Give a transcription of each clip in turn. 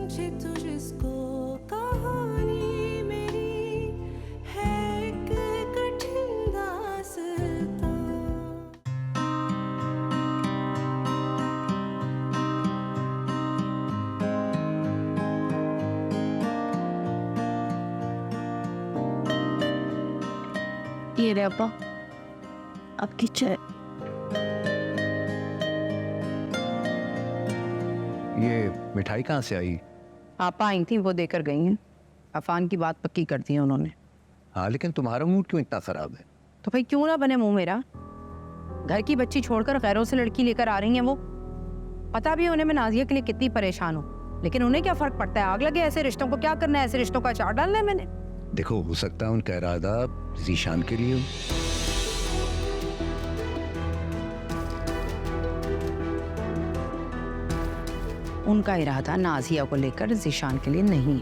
समझे तुझको कहानी मेरी है एक कठिन दास्तां। ये रे अब्बा, आपकी चाय। ये मिठाई कहाँ से आई? आपा आई थी, वो देकर गई हैं। अफान की बात पक्की कर दी है उन्होंने। हाँ, लेकिन तुम्हारा मूड क्यों इतना खराब है? तो भाई क्यों ना बने मुंह मेरा। घर की बच्ची छोड़कर गैरों से लड़की लेकर आ रही हैं वो। पता भी है उन्हें मैं नाजिया के लिए कितनी परेशान हूँ, लेकिन उन्हें क्या फर्क पड़ता है। आग लगे ऐसे रिश्तों को, क्या करना है, ऐसे रिश्तों का अचार डालना है मैंने। देखो, हो सकता है उनका इरादा जीशान के लिए हो। उनका इरादा नाजिया को लेकर जीशान के लिए नहीं।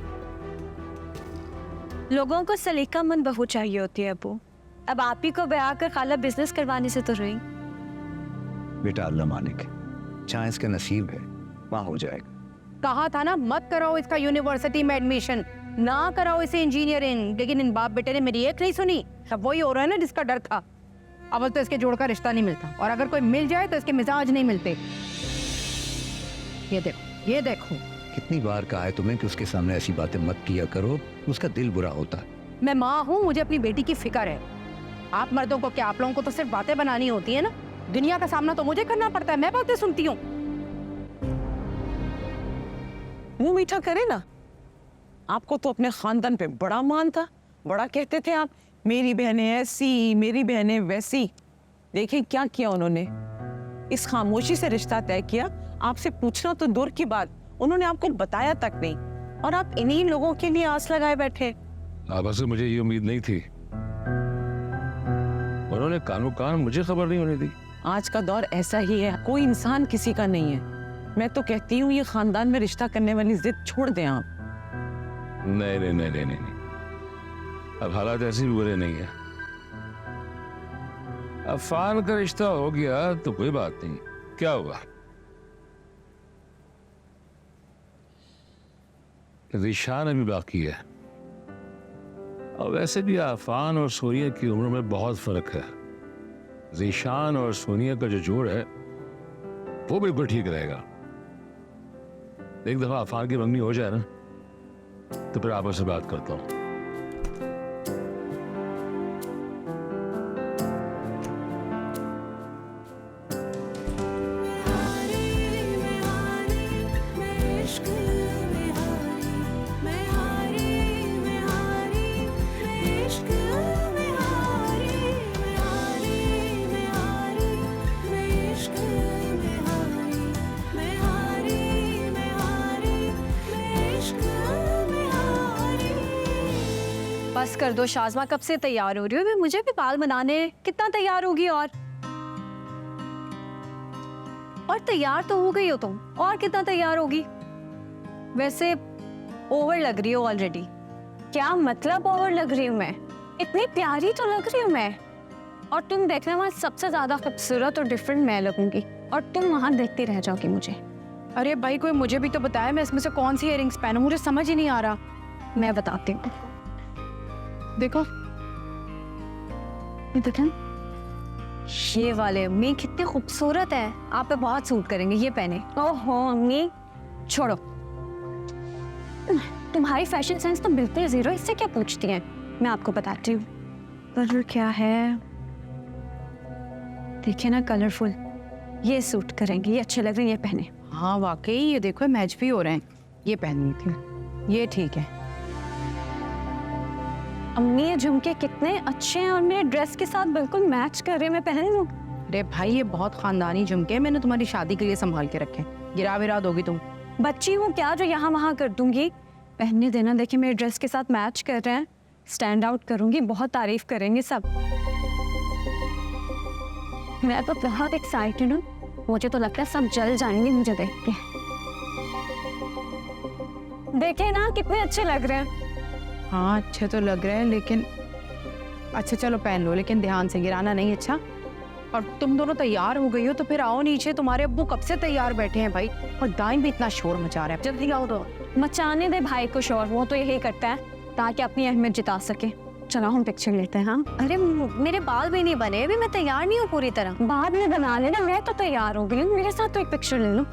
लोगों को सलीकामंद बहू चाहिए होती है अबू। अब आप ही को ब्याह कर खाला बिजनेस करवाने से तो रही। बेटा अल्लाह मालिक है, जहाँ इसका नसीब है वहाँ हो जाएगा। कहा था ना मत कराओ इसका यूनिवर्सिटी में एडमिशन, ना कराओ इसे इंजीनियरिंग, लेकिन इन बाप बेटे ने मेरी एक नहीं सुनी। अब वही हो रहा है ना जिसका डर था। अब तो इसके जोड़ का रिश्ता नहीं मिलता, और अगर कोई मिल जाए तो इसके मिजाज नहीं मिलते। ये देखो, ये देखो। कितनी बार कहा है तुम्हें कि उसके सामने ऐसी बातें मत किया करो, उसका दिल बुरा होता है। मैं माँ हूँ, मुझे अपनी बेटी की फिक्र है। आप मर्दों को क्या, आप लोगों को तो सिर्फ बातें बनानी होती है ना। दुनिया का सामना तो मुझे करना पड़ता है, मैं बातें सुनती हूँ। मुंह मीठा करे ना। आपको तो अपने खानदान पे बड़ा मान था, बड़ा कहते थे आप, मेरी बहनें ऐसी, मेरी बहनें वैसी। देखें क्या किया उन्होंने, इस खामोशी से रिश्ता तय किया। आपसे पूछना तो दूर की बात, उन्होंने आपको बताया तक नहीं, और आप इन्हीं लोगों के लिए आस लगाए बैठे। आबा से मुझे ये उम्मीद नहीं थी, उन्होंने कानों कान मुझे खबर नहीं होने दी। आज का दौर ऐसा ही है, कोई इंसान किसी का नहीं है। मैं तो कहती हूँ ये खानदान में रिश्ता करने वाली जिद छोड़ दें आप। नहीं नहीं नहीं नहीं नहीं, अब हालात ऐसे भी बुरे नहीं है। अफान का रिश्ता हो गया तो कोई बात नहीं, क्या हुआ। रिशान अभी बाकी है, और वैसे भी अफान और सोनिया की उम्र में बहुत फर्क है। जीशान और सोनिया का जो जोड़ है वो बिल्कुल ठीक रहेगा। एक दफा अफान की मंगनी हो जाए ना, तो फिर आपस से बात करता हूं। बस कर दो शाज़मा, कब से तैयार हो रही हो। मुझे भी बाल बनाने, कितना तैयार होगी। और तैयार तो हो गई हो तुम, और कितना तैयार होगी। वैसे ओवर लग रही हो ऑलरेडी। क्या मतलब ओवर लग रही हूँ मैं? इतनी प्यारी तो लग रही हूँ मैं। और तुम देखना, वहाँ सबसे ज्यादा खूबसूरत और डिफरेंट मैं लगूंगी, और तुम वहां देखती रह जाओगी मुझे। अरे भाई कोई मुझे भी तो बताया मैं इसमें से कौन सी इयररिंग्स पहनूं, मुझे समझ ही नहीं आ रहा। मैं बताती हूँ, देखो ये देखें, ये वाले अम्मी कितने खूबसूरत है, आप पे बहुत सूट करेंगे ये पहने। ओहो अम्मी छोड़ो, तुम्हारी फैशन सेंस तो बिल्कुल जीरो, इससे क्या पूछती हैं। मैं आपको बताती हूँ कलर क्या है। देखिए ना कलरफुल, ये सूट करेंगे, ये अच्छे लग रहे हैं, ये पहने। हाँ वाकई ये देखो मैच भी हो रहे हैं। ये पहननी थी, ये ठीक है। अम्मी ये झुमके कितने अच्छे हैं, और मेरे ड्रेस के साथ बिल्कुल मैच कर रहे हैं, मैं पहन लूं। अरे भाई ये बहुत खानदानी झुमके, मैंने तुम्हारी शादी के लिए संभाल के रखे। गिरा विरा दोगी तुम? बच्ची हूँ क्या जो यहाँ वहाँ कर दूंगी। पहनने देना, देखिए मेरे ड्रेस के साथ मैच कर रहे हैं, स्टैंड आउट करूंगी, बहुत तारीफ करेंगे सब। मैं तो बहुत एक्साइटेड हूँ, मुझे तो लगता है सब जल जाएंगे मुझे देख के। देखे ना कितने अच्छे लग रहे हैं। हाँ अच्छे तो लग रहे हैं, लेकिन अच्छा चलो पहन लो, लेकिन ध्यान से, गिराना नहीं। अच्छा और तुम दोनों तैयार हो गई हो तो फिर आओ नीचे, तुम्हारे अब्बू कब से तैयार बैठे हैं भाई, और दाइन भी इतना शोर मचा रहा है, जल्दी आओ तो। मचाने दे भाई को शोर, वो तो यही करता है ताकि अपनी अहमियत जिता सके। चलो हम पिक्चर लेते हैं। हाँ अरे मेरे बाल भी नहीं बने अभी, मैं तैयार नहीं हूँ पूरी तरह। बाद में बना लेना, मैं तो तैयार हो गई हूँ, मेरे साथ तो एक पिक्चर ले लो।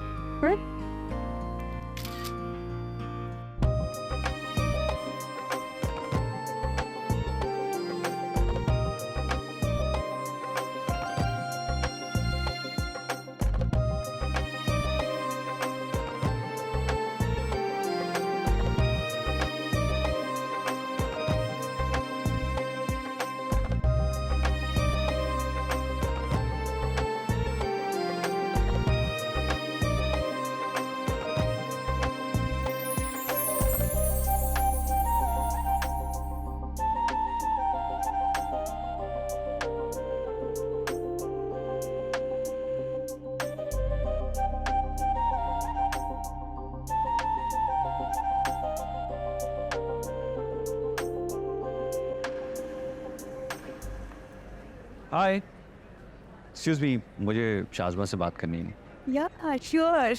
हाय, एक्सक्यूज मी, मुझे शाज़मा से बात करनी है। या श्योर।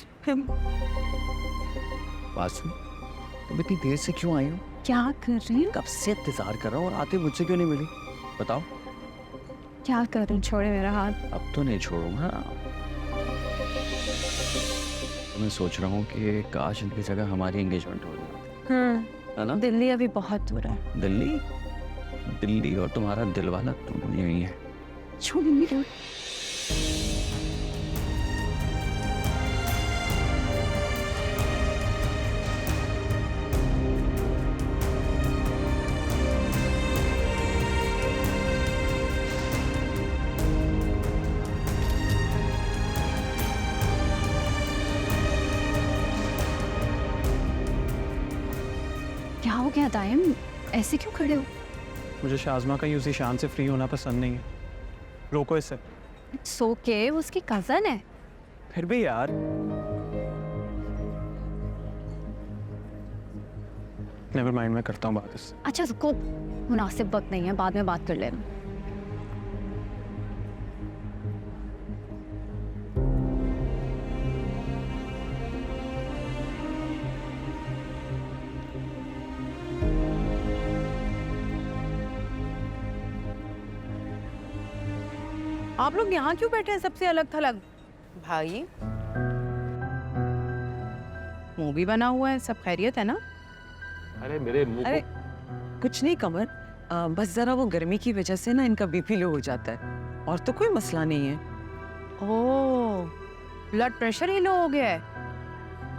बात सुन, तुम इतनी देर से क्यों आई हो? क्या कर रही हूँ? कब से इंतजार कर रहा हूँ और आते मुझसे क्यों नहीं मिली? बताओ। क्या करूँ, छोड़े मेरा हाथ। अब तो नहीं छोड़ूंगा। तो मैं सोच रहा हूँ कि काश इनकी जगह हमारी एंगेजमेंट हो रही है ना? दिल्ली अभी बहुत दूर है। दिल्ली? दिल्ली और तुम्हारा दिल वाला तुम यही है। छोड़ मेरे। क्या हो गया दायम, ऐसे क्यों खड़े हो? मुझे शाज़मा का यूज़ी शान से फ्री होना पसंद नहीं है। रोको इसे। सो के उसकी कजन है। फिर भी यार, नेवर माइंड, मैं करता हूँ बात इससे। अच्छा रुको, मुनासिब वक्त नहीं है, बाद में बात कर लेना। आप लोग यहाँ क्यों बैठे हैं सबसे अलग थलग? भाई मूवी बना हुआ है, सब खैरियत है ना? अरे मेरे मुंह अरे कुछ नहीं कमर, बस जरा वो गर्मी की वजह से ना इनका बीपी लो हो जाता है, और तो कोई मसला नहीं है। ओह, ब्लड प्रेशर ही लो हो गया है।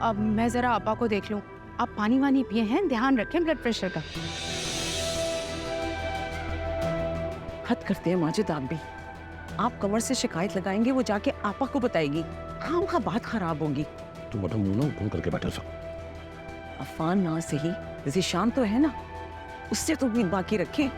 अब मैं जरा आपा को देख लूं। आप पानी वानी पिए हैं? ध्यान रखें ब्लड प्रेशर का। हद करते हैं माजिद आप भी। आप कमर से शिकायत लगाएंगे, वो जाके आपा को बताएगी, काम का बात खराब होगी। तुम अपना मुंह ना बंद करके बैठे सो। अफान ना सही, ज़ीशान तो है ना, उससे तो उम्मीद बाकी रखें।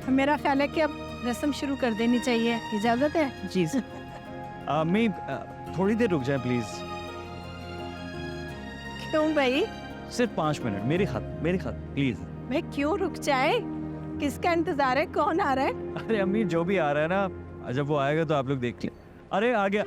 मेरा ख्याल है कि अब रस्म शुरू कर देनी चाहिए, इजाजत है? जी अम्मी थोड़ी देर रुक जाए प्लीज, क्यों भाई? सिर्फ 5 मिनट, मेरी खत प्लीज। मैं क्यों रुक जाए? किसका इंतजार है? कौन आ रहा है? अरे अम्मी जो भी आ रहा है ना, जब वो आएगा तो आप लोग देख लें। अरे आ गया।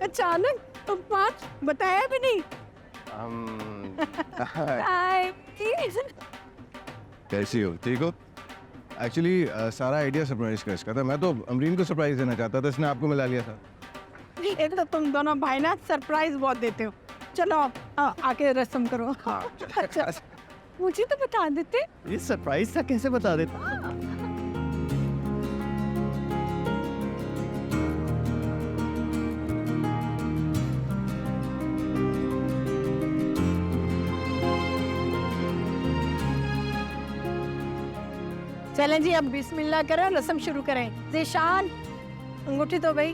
अचानक तुम पाँच बताया भी नहीं। हाय। कैसी हो? ठीक हो? एक्चुअली सारा आइडिया सरप्राइज का इसका था। मैं तो अमरीन को सरप्राइज देना चाहता था, इसने आपको मिला लिया था। ये तो तुम दोनों भाई ना सरप्राइज बहुत देते हो। चलो आके रस्म करो। अच्छा, मुझे तो बता देते। ये सरप्राइज था, कैसे बता देता? चलें जी, अब बिस्मिल्लाह करें, रस्म शुरू करें। ज़ीशान अंगूठी तो भाई।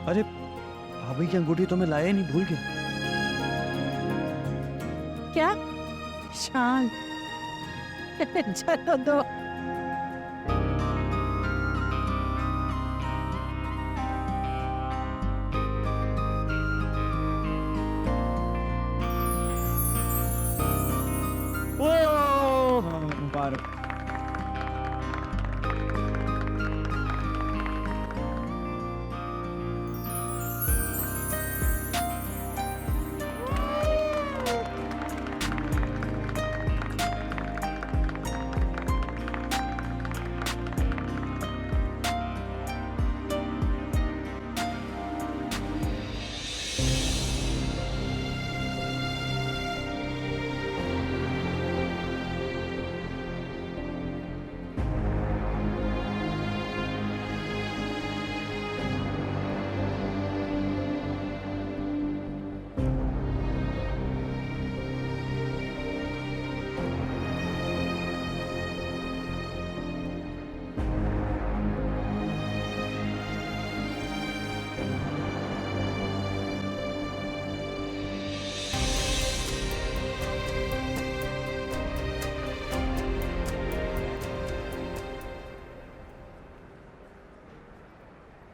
अरे भाभी की अंगूठी तो मैं लाया ही नहीं, भूल गया। क्या? शान। चलो दो। मुबारक।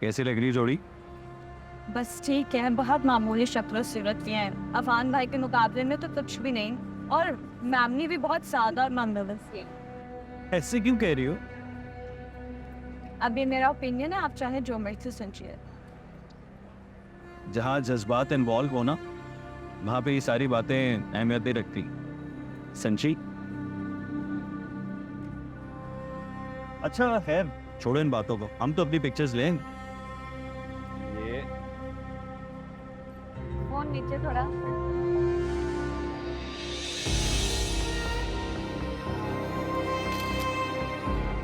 कैसी लग रही जोड़ी? बस ठीक है, बहुत मामूली शक्ल सूरत की हैं। अफान भाई के मुकाबले में तो कुछ भी नहीं, और मैमनी भी बहुत सादा और मामूली सी है। ऐसे क्यों कह रही हो? अब ये मेरा ओपिनियन है, आप चाहे जो मर्जी समझिए। जहाँ जज्बात इन्वॉल्व हो ना, वहाँ पे ये सारी बातें अहमियत नहीं रखती। संची? अच्छा खैर, छोड़ो इन बातों को, हम तो अपनी पिक्चर्स लें। ये फोन नीचे थोड़ा।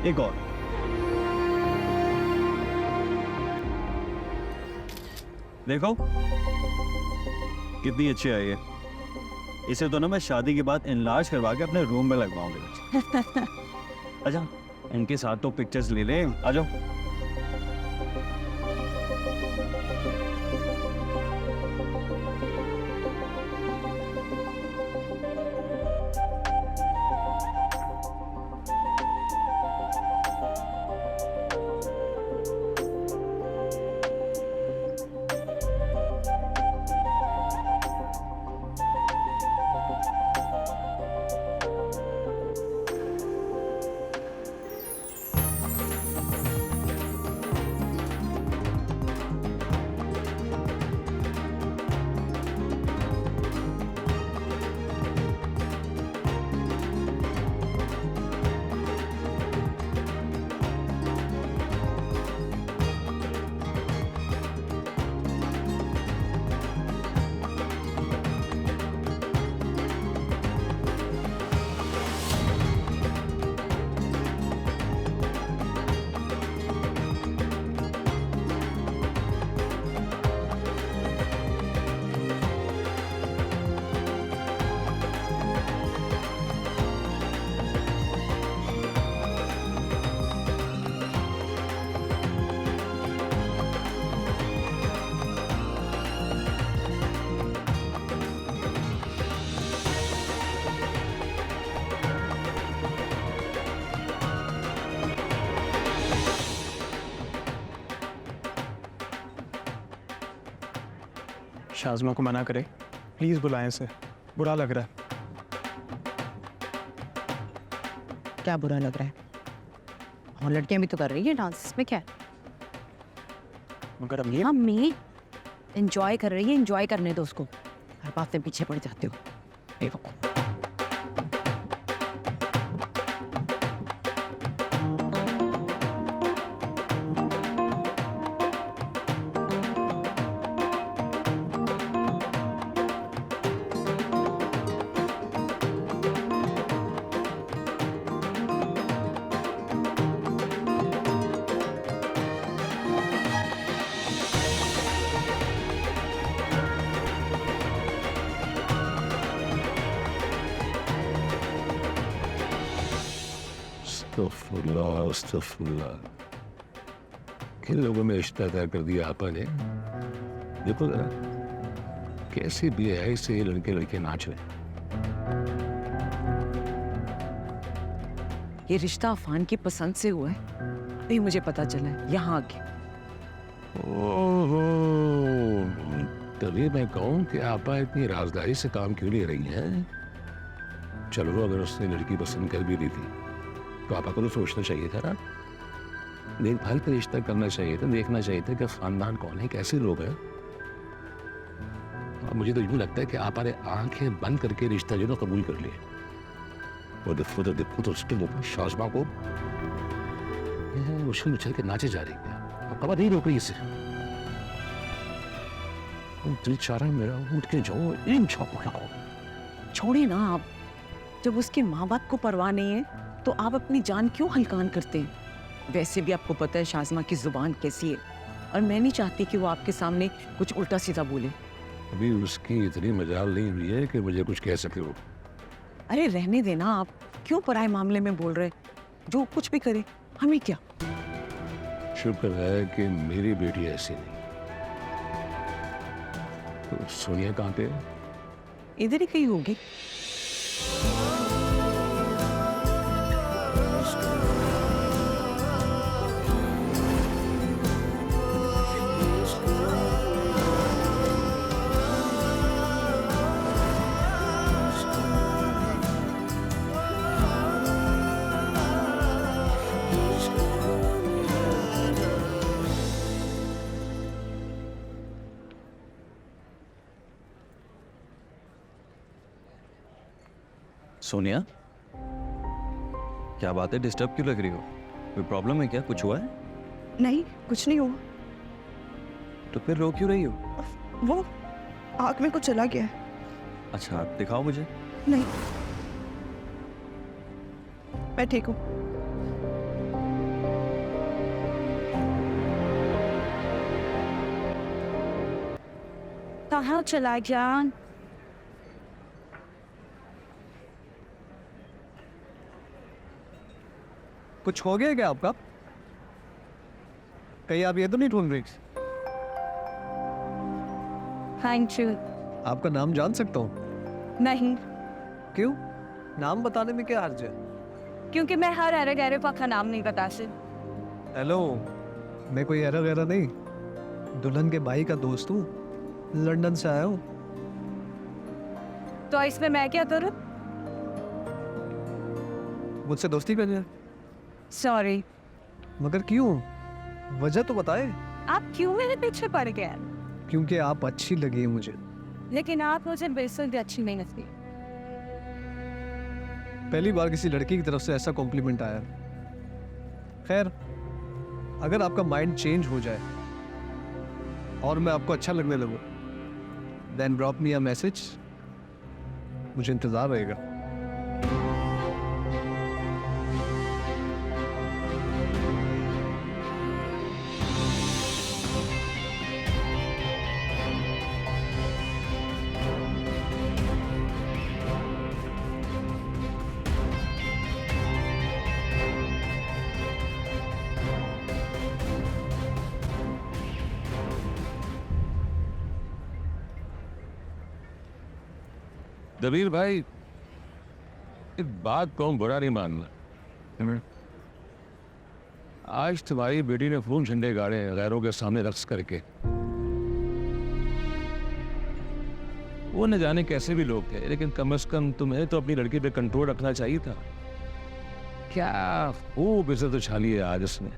एक और। देखो कितनी अच्छी आई है। इसे तो ना मैं शादी के बाद इनलार्ज करवा के अपने रूम में लगवाऊंगा। अच्छा, इनके साथ तो पिक्चर्स ले लें। आ जाओ। शाज़मा को मना करे, प्लीज़ बुलाएं इसे, बुरा लग रहा है। क्या बुरा लग रहा है? और लड़कियां भी तो कर रही है डांस, इसमें क्या है? मगर अम्मी हम मी एंजॉय कर रही है, एंजॉय करने दो उसको, हर बात में पीछे पड़ जाते हो। बेवकूफ। अस्तगफुरुल्लाह। किन लोगों में रिश्ता तय कर दिया आपा ने? देखो जरा कैसे बेहयाई से ये लड़के लड़के नाच रहे हैं। ये रिश्ता अफान की पसंद से हुआ है, अभी मुझे पता चला है यहाँ आके। ओहो, तभी मैं कहूँ कि आपा इतनी राजदारी से काम क्यों ले रही हैं? चलो अगर उसने लड़की पसंद कर भी ली थी तो आपा को तो सोचना चाहिए था ना, देखभाल का रिश्ता करना चाहिए था, देखना चाहिए था कि खानदान कौन है, कैसे लोग हैं। और मुझे तो यूं लगता है कि आपा ने आंखें बंद करके रिश्ता जो तो कबूल कर लिया। वो देखो तो उसके मुंह शाज़मा को उछल उछल के नाचे जा रही है और कबर नहीं रोक रही इसे। दिल चाह रहा है मेरा उठ के जाओ इन छापों लगाओ। छोड़िए ना आप, जब उसके माँ बाप को परवाह नहीं है तो आप अपनी जान क्यों हलकान करते हैं? वैसे भी आपको पता है शाज़मा की जुबान कैसी है, और मैं नहीं चाहती कि वो आपके सामने कुछ उल्टा सीधा बोले। अभी उसकी इतनी मजाल नहीं हुई है कि मुझे कुछ कह सके वो। अरे रहने देना, आप क्यों पराए मामले में बोल रहे? जो कुछ भी करे हमें क्या। शुक्र है कि मेरी बेटी ऐसी नहीं। तो सोनिया कहाँ पे है? इधर ही कहीं होगी। सोनिया, क्या बात है, डिस्टर्ब क्यों लग रही हो? कोई प्रॉब्लम है क्या? कुछ हुआ है? नहीं, कुछ नहीं हुआ। तो फिर रो क्यों रही हो? वो आँख में कुछ चला गया है। अच्छा, दिखाओ मुझे। नहीं, मैं ठीक हूँ। कहाँ चला जान? कुछ हो गया क्या आपका? कहीं आप ये तो नहीं ढूंढ रही? Thank you. आपका नाम जान सकता हूँ? नहीं, क्यों? नाम बताने में क्या हर्ज है? क्योंकि मैं हर अरे गहरे का नाम नहीं बता सकती। हेलो, मैं कोई एरा गैरा नहीं, दुल्हन के भाई का दोस्त हूँ, लंदन से आया हूँ। तो इसमें मैं क्या करूँ? मुझसे दोस्ती करनी है? सॉरी। मगर क्यों? वजह तो बताए। आप क्यों मेरे पीछे पड़ गए? क्योंकि आप अच्छी लगी है मुझे। लेकिन आप मुझे बिल्कुल भी अच्छी नहीं लगती। पहली बार किसी लड़की की तरफ से ऐसा कॉम्प्लीमेंट आया। खैर, अगर आपका माइंड चेंज हो जाए और मैं आपको अच्छा लगने लगूं, then drop me a message, मुझे इंतजार रहेगा। दबीर भाई, एक बात कहूँ बुरा नहीं मानना, आज तुम्हारी बेटी ने खूब झंडे गाड़े हैं गैरों के सामने रक्स करके। वो न जाने कैसे भी लोग थे, लेकिन कम से कम तुम्हें तो अपनी लड़की पे कंट्रोल रखना चाहिए था। क्या खूब इज्जत उछाली है आज उसने।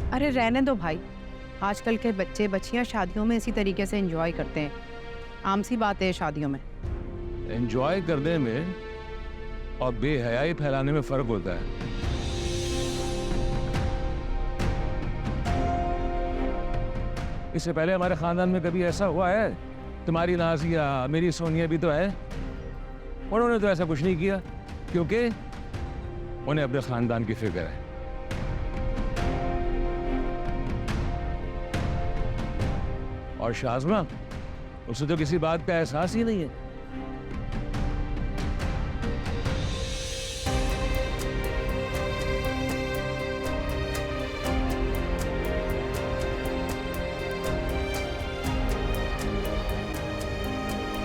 अरे रहने दो भाई, आजकल के बच्चे बच्चियां शादियों में इसी तरीके से एंजॉय करते हैं, आम सी बात है शादियों में। एंजॉय करने में और बेहयाई फैलाने में फर्क होता है। इससे पहले हमारे खानदान में कभी ऐसा हुआ है? तुम्हारी नाजिया, मेरी सोनिया भी तो है, उन्होंने तो ऐसा कुछ नहीं किया क्योंकि उन्हें अपने खानदान की फिक्र है। और शाज़मा, उसे तो किसी बात का एहसास ही नहीं है।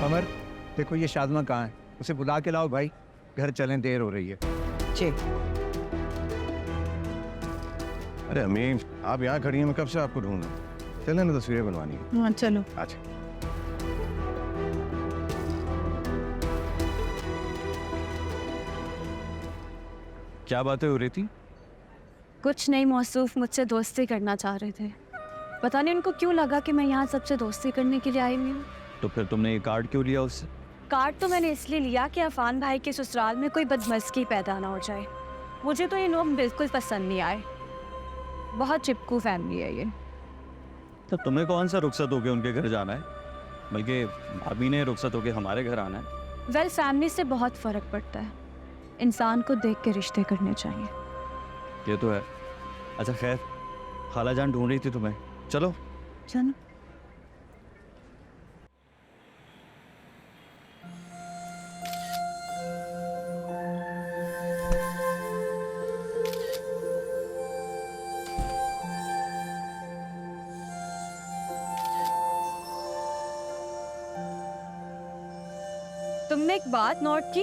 अमर, देखो ये शाज़मा कहाँ है, उसे बुला के लाओ भाई, घर चलें, देर हो रही है। जी। अरे अमीन, आप यहाँ खड़ी हैं, मैं कब से आपको ढूंढ रहा हूँ। चलें ना, तस्वीरें बनवानी है। हाँ चलो। अच्छा। क्या बातें हो रही थी? कुछ नहीं, मौसूफ मुझसे दोस्ती करना चाह रहे थे। पता नहीं उनको क्यों लगा कि मैं यहाँ सबसे दोस्ती करने के लिए आई हुई हूँ। तो फिर तुमने ये कार्ड क्यों लिया उससे? कार्ड तो मैंने इसलिए लिया कि अफान भाई के ससुराल में कोई बदमज़गी पैदा ना हो जाए। मुझे तो ये लोग बिल्कुल पसंद नहीं आए, बहुत चिपकू फैमिली है ये। तो तुम्हें कौन सा रुखसत होके उनके घर जाना है, बल्कि भाभी ने रुखसत होके हमारे घर आना है। वेल, फैमिली से बहुत फ़र्क पड़ता है, इंसान को देख के रिश्ते करने चाहिए। ये तो है। अच्छा खैर, खाला जान ढूंढ रही थी तुम्हें, चलो। चलो। तुमने एक बात नोट की,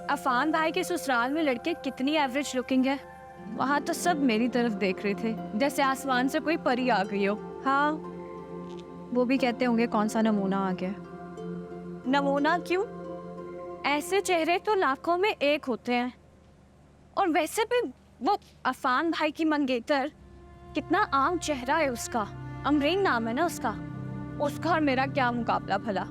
अफान भाई के ससुराल में लड़के कितनी एवरेज लुकिंग है। वहाँ तो सब मेरी तरफ देख रहे थे जैसे आसमान से कोई परी आ गई हो। हाँ, वो भी कहते होंगे कौन सा नमूना आ गया। नमूना क्यों? ऐसे चेहरे तो लाखों में एक होते हैं। और वैसे भी वो अफान भाई की मंगेतर, कितना आम चेहरा है उसका। अमरीन नाम है ना उसका और मेरा क्या मुकाबला भला।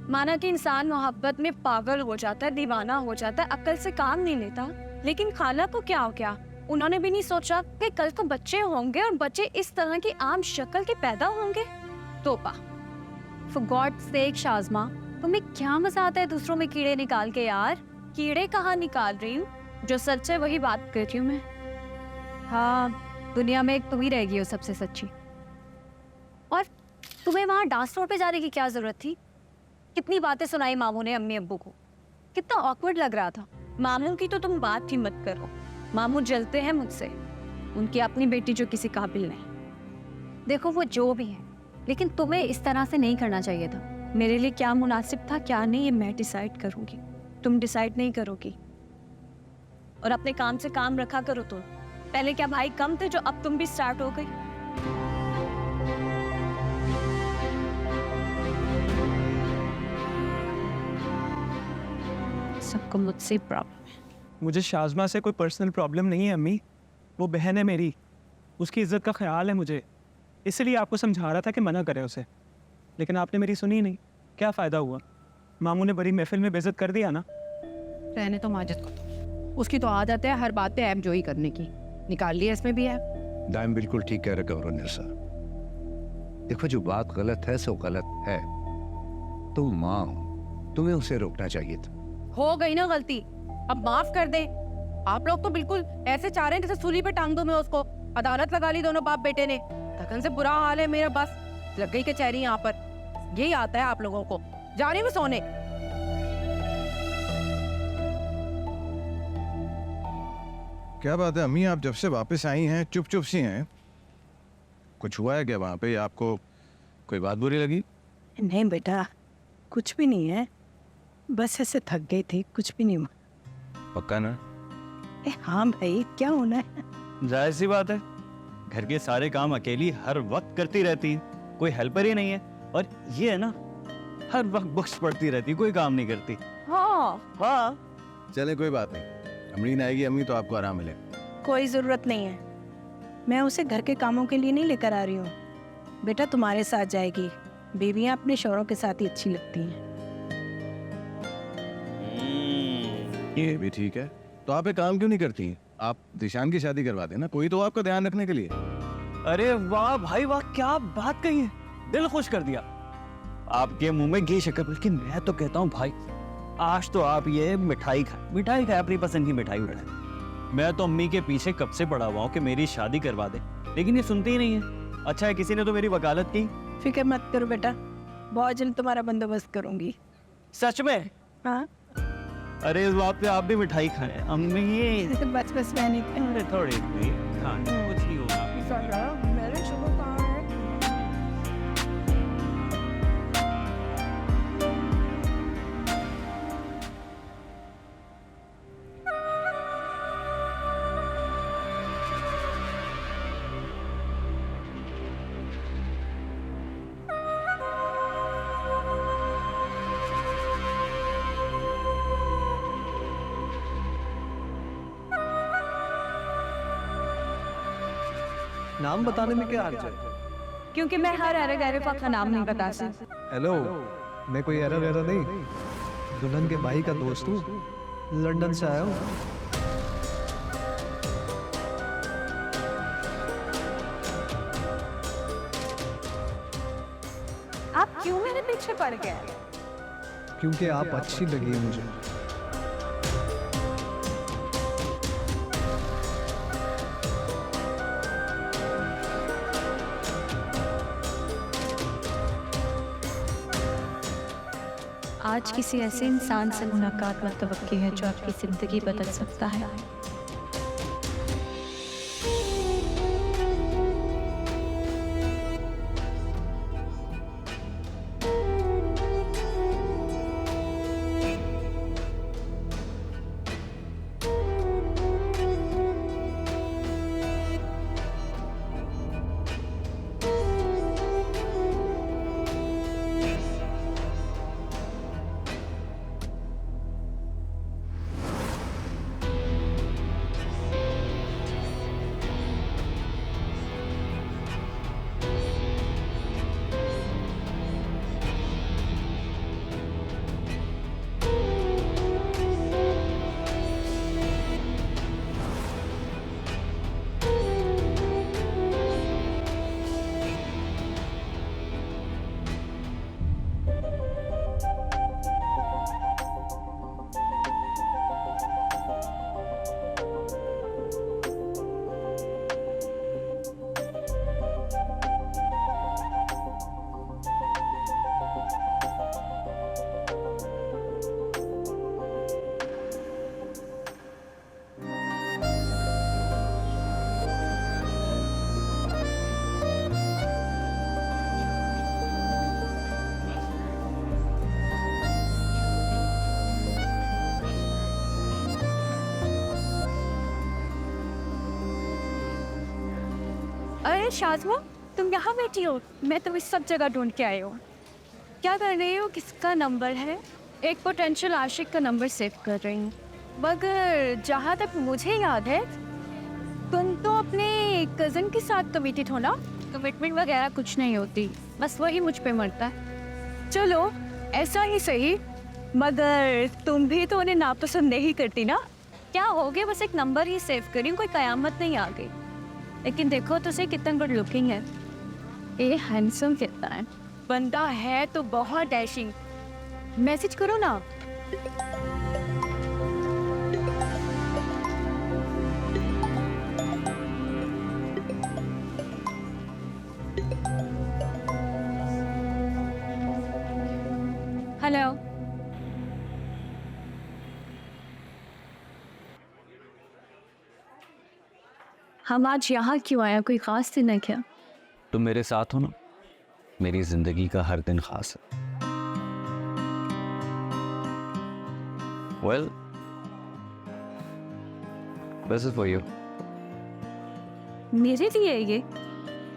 माना कि इंसान मोहब्बत में पागल हो जाता है, दीवाना हो जाता है, अक्ल से काम नहीं लेता, लेकिन खाला को क्या हो गया? उन्होंने भी नहीं सोचा कि कल को बच्चे होंगे और बच्चे इस तरह की आम शक्ल के पैदा होंगे। तोबा, फॉर गॉड सेक शाज़मा, तुम्हें क्या मजा आता है दूसरों में कीड़े निकाल के? यार कीड़े कहाँ निकाल रही हूँ, जो सच है वही बात कर रही हूँ मैं। हाँ, दुनिया में एक तुम ही रहेगी हो सबसे सच्ची। और तुम्हें वहाँ डांस फ्लोर पे जाने की क्या जरूरत थी? कितनी बातें सुनाई मामू ने अम्मी अब्बू को, कितना ऑकवर्ड लग रहा था। मामू की तो तुम बात ही मत करो, मामू जलते हैं मुझसे। उनकी अपनी बेटी जो किसी काबिल नहीं। देखो वो जो भी है, लेकिन तुम्हें इस तरह से नहीं करना चाहिए था। मेरे लिए क्या मुनासिब था क्या नहीं, ये मैं डिसाइड करूंगी, तुम डिसाइड नहीं करोगी। और अपने काम से काम रखा करो तुम। पहले क्या भाई कम थे जो अब तुम भी स्टार्ट हो गई? सबको मुझसे प्रॉब्लम है। मुझे शाज़मा से कोई पर्सनल प्रॉब्लम नहीं है अम्मी, वो बहन है मेरी, उसकी इज्जत का ख्याल है मुझे, इसलिए आपको समझा रहा था कि मना करें उसे, लेकिन आपने मेरी सुनी नहीं। क्या फ़ायदा हुआ? मामू ने बड़ी महफिल में बेइज्जत कर दिया ना। रहने तो माजिद को, तो उसकी तो आदत है हर बात पे ऐब जोई करने की, निकाल लिया इसमें भी है। दाइम बिल्कुल ठीक कह रहे गवर्नर साहब। देखो जो बात गलत है सो गलत है, तुम माँ हो, तुम्हें उसे रोकना चाहिए था। हो गई ना गलती, अब माफ कर दे। आप लोग तो बिल्कुल ऐसे चाह रहे हैं जैसे सूली पे टांग दो मैं उसको। अदालत लगा ली दोनों बाप बेटे ने, थकन से बुरा हाल है मेरा, बस लग गई कचहरी यहाँ पर। यही आता है आप लोगों को। जा रही हूँ सोने। क्या बात है अम्मी, आप जब से वापस आई हैं चुप चुप सी हैं। कुछ हुआ है क्या वहाँ पे? आपको कोई बात बुरी लगी? नहीं बेटा, कुछ भी नहीं है, बस ऐसे थक गई थी, कुछ भी नहीं हुआ। पक्का ना? हाँ भाई, क्या होना है? जाहिर सी बात है, घर के सारे काम अकेली हर वक्त करती रहती है, कोई हेल्पर ही नहीं है। और ये है ना, हर वक्त बुक्स पढ़ती रहती, कोई काम नहीं करती। हाँ हाँ, चले कोई बात नहीं, अमरीन आएगी अम्मी तो आपको आराम मिलेगा। कोई ज़रूरत नहीं है, मैं उसे घर के कामों के लिए नहीं लेकर आ रही हूँ। बेटा तुम्हारे साथ जाएगी, बीवियाँ अपने शौहरों के साथ ही अच्छी लगती हैं। ये भी ठीक है, तो आप एक काम क्यों नहीं करती? आप दिशान की शादी करवा देना, कोई तो आपका ध्यान रखने के लिए। अरे वाह भाई वाह, क्या बात कही है, दिल खुश कर दिया। आपके मुंह में घी शक्कर, बल्कि मैं तो कहता हूँ भाई, आज तो आप ये मिठाई खाए, अपनी पसंद की मिठाई उठाए। मैं तो अम्मी के पीछे कब से पड़ा हुआ हूँ कि मेरी शादी करवा दे, लेकिन ये सुनती ही नहीं है। अच्छा है किसी ने तो मेरी वकालत की। फिक्र मत करो बेटा, बहुत जल्द तुम्हारा बंदोबस्त करूंगी। सच में? हाँ। अरे इस बात पे आप भी मिठाई खाएं अम्मी। बस मैंने अरे थोड़ी खाने, कुछ नहीं होगा। मेरे शुगर कहाँ है? नाम बताने में क्या हर्ज है? क्योंकि मैं हर एरेगैरिफा का नाम नहीं बता सकती। हेलो, मैं कोई एरर नहीं, दुल्हन के भाई का दोस्त हूँ, लंदन से आया हूँ। आप क्यों मेरे पीछे पड़ गए? क्योंकि आप अच्छी लगी मुझे। आज किसी ऐसे इंसान से मुलाकात मुतवक्की है जो आपकी जिंदगी बदल सकता है। अरे शाज़मा, तुम यहाँ बैठी हो? मैं तुम्हें सब जगह ढूंढ के आई हूँ। क्या कर रही हो? किसका नंबर है? एक पोटेंशियल आशिक का नंबर सेव कर रही हूँ। मगर जहाँ तक मुझे याद है, तुम तो अपने कज़न के साथ कमिटेड हो ना? कमिटमेंट वगैरह कुछ नहीं होती, बस वही मुझ पे मरता है। चलो ऐसा ही सही, मगर तुम भी तो उन्हें नापसंद नहीं करती ना? क्या हो गया, बस एक नंबर ही सेव करी, कोई कयामत नहीं आ गई। लेकिन देखो तो सही कितना गुड लुकिंग है, ये हैंडसम कितना है, बंदा है तो बहुत डैशिंग। मैसेज करो ना। हेलो, हम आज यहाँ क्यों आया? कोई खास दिन है क्या? तुम मेरे साथ हो ना, मेरी जिंदगी का हर दिन खास है। Well, this is for you. मेरे लिए है ये?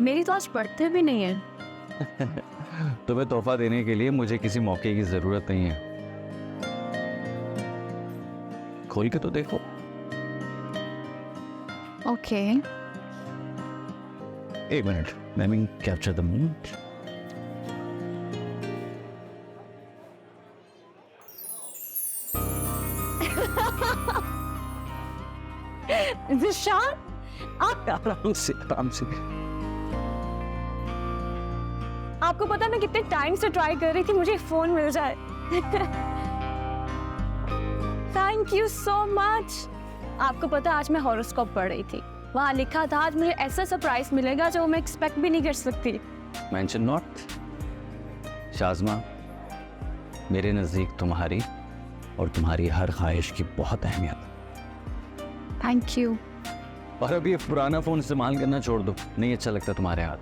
मेरी तो आज बर्थडे भी नहीं है। तुम्हें तोहफा देने के लिए मुझे किसी मौके की जरूरत नहीं है। खोल के तो देखो। ओके। एक minute, let me capture the moment. Zishan, आप आराम से आराम से। आपको पता है मैं कितने टाइम से ट्राई कर रही थी मुझे फोन मिल जाए। Thank you so much. आपको पता आज मैं हॉरोस्कोप पढ़ रही थी, वहाँ लिखा था आज मुझे ऐसा सरप्राइज मिलेगा जो मैं एक्सपेक्ट भी नहीं कर सकती। Mention not. शाज़मा, मेरे नज़दीक तुम्हारी और तुम्हारी हर ख्वाहिश की बहुत अहमियत है। Thank you. और अब ये पुराना फोन इस्तेमाल करना छोड़ दो, नहीं अच्छा लगता तुम्हारे हाथ।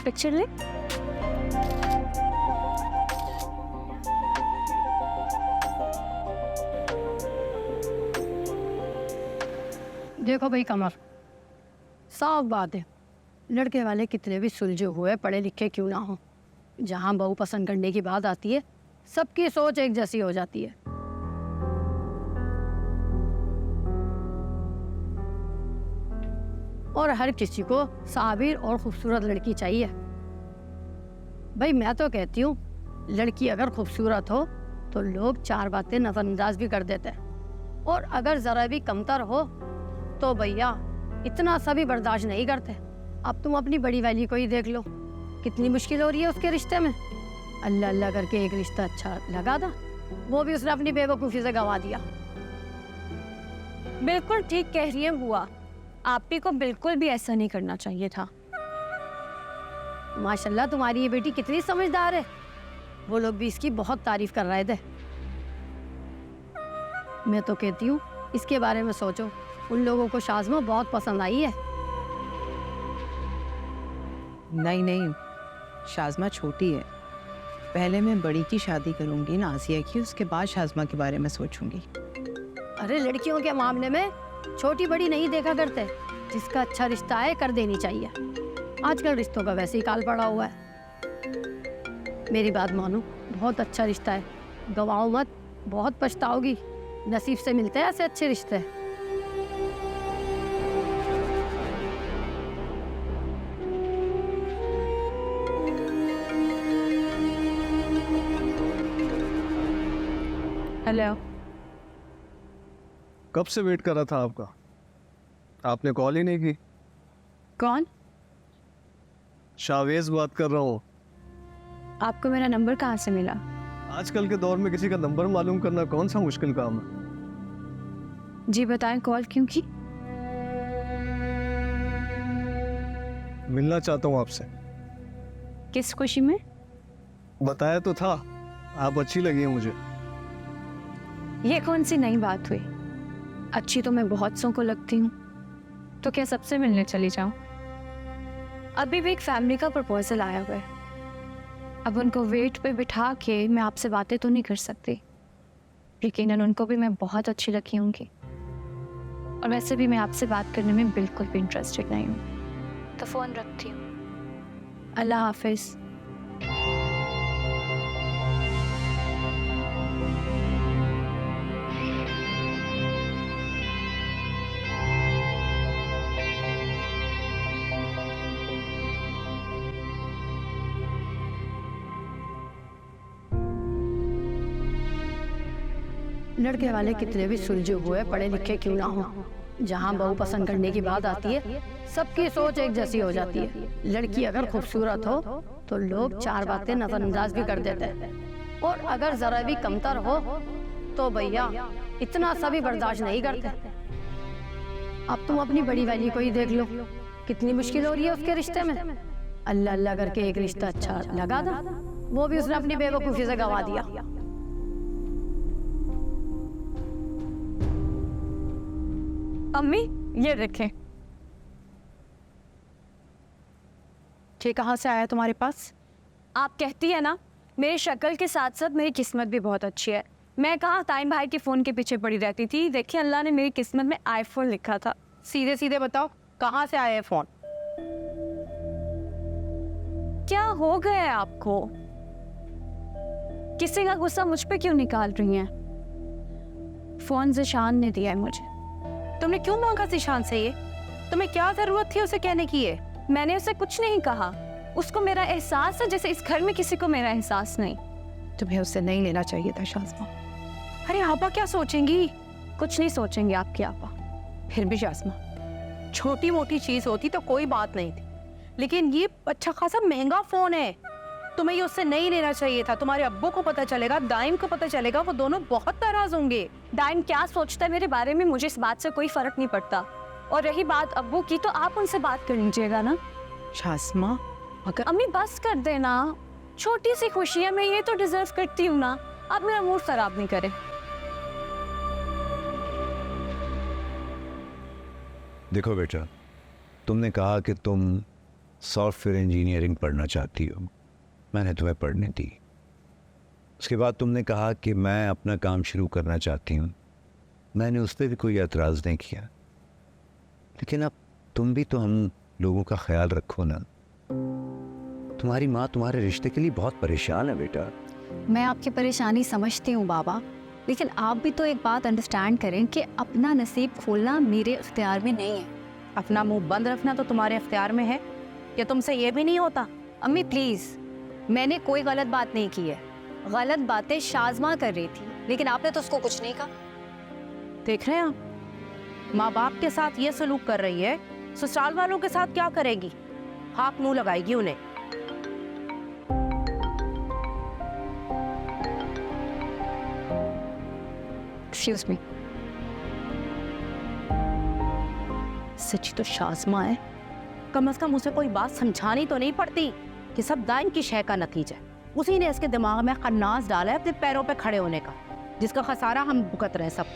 पिक्चर ले। देखो भाई कमर, साफ बात है, लड़के वाले कितने भी सुलझे हुए पढ़े लिखे क्यों ना हो, जहाँ बहू पसंद करने की बात आती है सबकी सोच एक जैसी हो जाती है। और हर किसी को साबिर और खूबसूरत लड़की चाहिए। भाई मैं तो कहती हूँ लड़की अगर खूबसूरत हो तो लोग चार बातें नज़रअंदाज भी कर देते हैं, और अगर ज़रा भी कमतर हो तो भैया इतना सा भी बर्दाश्त नहीं करते। अब तुम अपनी बड़ी वाली को ही देख लो, कितनी मुश्किल हो रही है उसके रिश्ते में। अल्लाह अल्लाह करके एक रिश्ता अच्छा लगा था, वो भी उसने अपनी बेवकूफ़ी से गंवा दिया। बिल्कुल ठीक कह रही है बुआ, आप ही को बिल्कुल भी ऐसा नहीं करना चाहिए था। माशाल्लाह तुम्हारी ये बेटी कितनी समझदार है, वो लोग भी इसकी बहुत तारीफ कर रहे थे। मैं तो कहती हूँ इसके बारे में सोचो, उन लोगों को शाज़मा बहुत पसंद आई है। नहीं नहीं, शाज़मा छोटी है, पहले मैं बड़ी की शादी करूंगी नाज़िया की, उसके बाद शाज़मा के बारे में सोचूंगी। अरे लड़कियों के मामले में छोटी बड़ी नहीं देखा करते, जिसका अच्छा रिश्ता है कर देनी चाहिए। आजकल रिश्तों का वैसे ही काल पड़ा हुआ है। मेरी बात मानो, बहुत अच्छा रिश्ता है, गवाओ मत, बहुत पछताओगी। नसीब से मिलते हैं ऐसे अच्छे रिश्ते। हेलो। कब से वेट कर रहा था आपका, आपने कॉल ही नहीं की। कौन? शावेज बात कर रहा हूँ। आपको मेरा नंबर कहाँ से मिला? आजकल के दौर में किसी का नंबर मालूम करना कौन सा मुश्किल काम है। जी बताएं, कॉल क्यों की? मिलना चाहता हूँ आपसे। किस खुशी में? बताया तो था, आप अच्छी लगी हैं मुझे। ये कौन सी नई बात हुई? अच्छी तो मैं बहुत सौ को लगती हूँ, तो क्या सबसे मिलने चली जाऊं? अभी भी एक फैमिली का प्रपोजल आया हुआ है, अब उनको वेट पे बिठा के मैं आपसे बातें तो नहीं कर सकती, लेकिन उनको भी मैं बहुत अच्छी लगी होंगी। और वैसे भी मैं आपसे बात करने में बिल्कुल भी इंटरेस्टेड नहीं हूँ, तो फ़ोन रखती हूँ। अल्लाह हाफिज़। लड़के वाले कितने भी सुलझे हुए पढ़े लिखे क्यों ना हो, जहाँ बहू पसंद करने की बात आती है सबकी सोच एक जैसी हो जाती है। लड़की अगर खूबसूरत हो तो लोग चार बातें नजरअंदाज भी कर देते हैं, और अगर जरा भी कमतर हो तो भैया इतना सा भी बर्दाश्त नहीं करते। अब तुम अपनी बड़ी वाली को ही देख लो, कितनी मुश्किल हो रही है उसके रिश्ते में। अल्लाह अल्लाह करके एक रिश्ता अच्छा लगा था, वो भी उसने अपनी बेवकूफ़ी से गंवा दिया। अम्मी ये देखें। ये कहाँ से आया तुम्हारे पास? आप कहती है ना मेरी शक्ल के साथ साथ मेरी किस्मत भी बहुत अच्छी है, मैं कहाँ ताइम भाई के फ़ोन के पीछे पड़ी रहती थी। देखिए अल्लाह ने मेरी किस्मत में आईफोन लिखा था। सीधे सीधे बताओ कहाँ से आया है फोन? क्या हो गया है आपको? किसी का गुस्सा मुझ पे क्यों निकाल रही हैं? फ़ोन ज़िशान ने दिया है मुझे। तुमने क्यों मांगा ज़िशान से ये? तुम्हें क्या जरूरत थी उसे कहने की ये? मैंने उसे कुछ नहीं कहा। उसको मेरा एहसास है जैसे इस घर में किसी को मेरा एहसास नहीं। तुम्हें उससे नहीं लेना चाहिए था शाज़मा। अरे आपा क्या सोचेंगी? कुछ नहीं सोचेंगे आपकी आपा। फिर भी शाज़मा, छोटी मोटी चीज होती तो कोई बात नहीं थी, लेकिन ये अच्छा खासा महंगा फोन है। तुम्हें ये उससे नहीं लेना चाहिए था। तुम्हारे अब्बू को पता चलेगा, दाइम को पता चलेगा, वो दोनों बहुत नाराज होंगे। दाइम क्या सोचता है मेरे बारे में, मुझे इस बात से कोई फर्क नहीं पड़ता। और रही बात अब्बू की, तो आप उनसे बात कर लीजिएगा ना। शाज़मा अगर अम्मी बस कर देना, छोटी सी खुशी है, मैं ये तो डिजर्व करती हूँ ना। आप मेरा मूड खराब नहीं करें। देखो बेटा, तुमने कहा कि तुम सॉफ्टवेयर इंजीनियरिंग पढ़ना चाहती हो, मैंने तुम्हें पढ़ने दी। उसके बाद तुमने कहा कि मैं अपना काम शुरू करना चाहती हूँ, मैंने उस पर भी कोई एतराज़ नहीं किया। लेकिन अब तुम भी तो हम लोगों का ख्याल रखो ना। तुम्हारी माँ तुम्हारे रिश्ते के लिए बहुत परेशान है बेटा। मैं आपकी परेशानी समझती हूँ बाबा, लेकिन आप भी तो एक बात अंडरस्टैंड करें कि अपना नसीब खोलना मेरे इख्तियार में नहीं है। अपना मुंह बंद रखना तो तुम्हारे इख्तियार में है। क्या तुमसे ये भी नहीं होता? अम्मी प्लीज़, मैंने कोई गलत बात नहीं की है। गलत बातें शाज़मा कर रही थी, लेकिन आपने तो उसको कुछ नहीं कहा। देख रहे हैं आप, माँ बाप के साथ ये सलूक कर रही है, ससुराल वालों के साथ क्या करेगी? हाथ मुंह लगाएगी उन्हें। Excuse me. सच्ची तो शाज़मा है, कम से कम उसे कोई बात समझानी तो नहीं पड़ती कि सब दाइन की शय का नतीजा है। उसी ने इसके दिमाग में खन्नास डाला है अपने पैरों पे खड़े होने का, जिसका खसारा हम भुगत रहे हैं सब।